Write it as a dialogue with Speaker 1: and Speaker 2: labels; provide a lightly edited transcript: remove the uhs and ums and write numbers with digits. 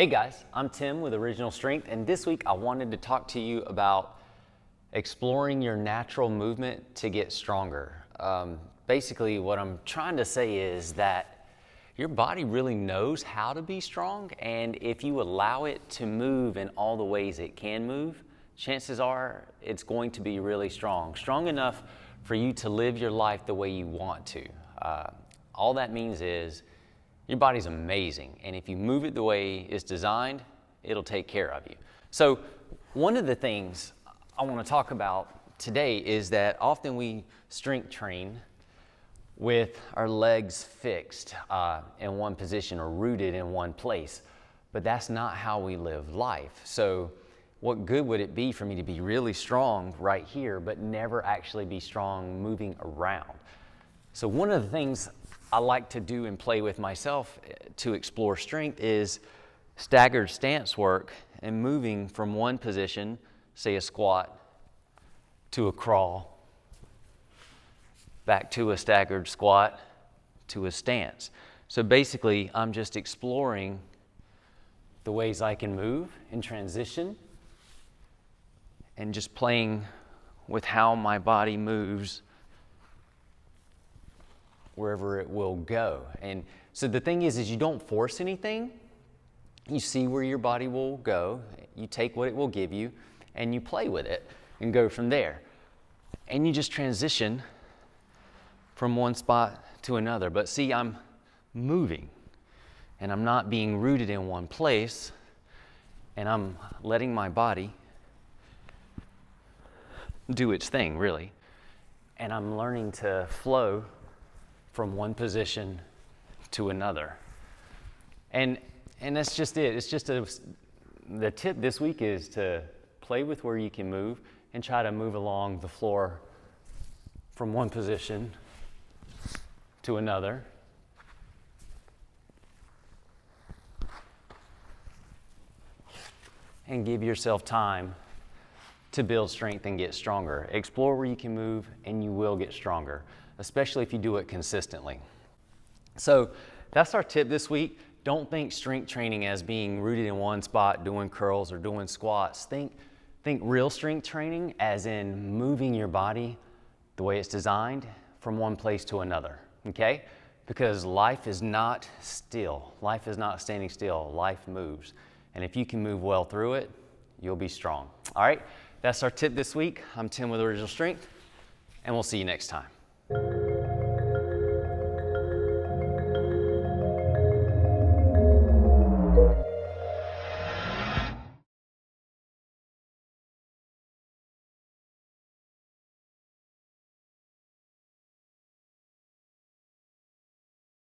Speaker 1: Hey guys, I'm Tim with Original Strength, and this week I wanted to talk to you about exploring your natural movement to get stronger. Basically, what I'm trying to say is that your body really knows how to be strong, and if you allow it to move in all the ways it can move, chances are it's going to be really strong. Strong enough for you to live your life the way you want to. All that means is your body's amazing, and if you move it the way it's designed, it'll take care of you. So one of the things I want to talk about today is that often we strength train with our legs fixed in one position or rooted in one place, but that's not how we live life. So what good would it be for me to be really strong right here, but never actually be strong moving around? So one of the things I like to do and play with myself to explore strength is staggered stance work and moving from one position, say a squat, to a crawl, back to a staggered squat, to a stance. So basically, I'm just exploring the ways I can move in transition and just playing with how my body moves wherever it will go. And so the thing is you don't force anything. You see where your body will go, you take what it will give you, and you play with it and go from there. And you just transition from one spot to another. But see, I'm moving, and I'm not being rooted in one place, and I'm letting my body do its thing, really. And I'm learning to flow from one position to another. And that's just it. It's just the tip this week is to play with where you can move and try to move along the floor from one position to another. And give yourself time to build strength and get stronger. Explore where you can move and you will get stronger, especially if you do it consistently. So that's our tip this week. Don't think strength training as being rooted in one spot, doing curls or doing squats. Think real strength training as in moving your body the way it's designed from one place to another, okay? Because life is not still. Life is not standing still. Life moves. And if you can move well through it, you'll be strong. All right, that's our tip this week. I'm Tim with Original Strength, and we'll see you next time.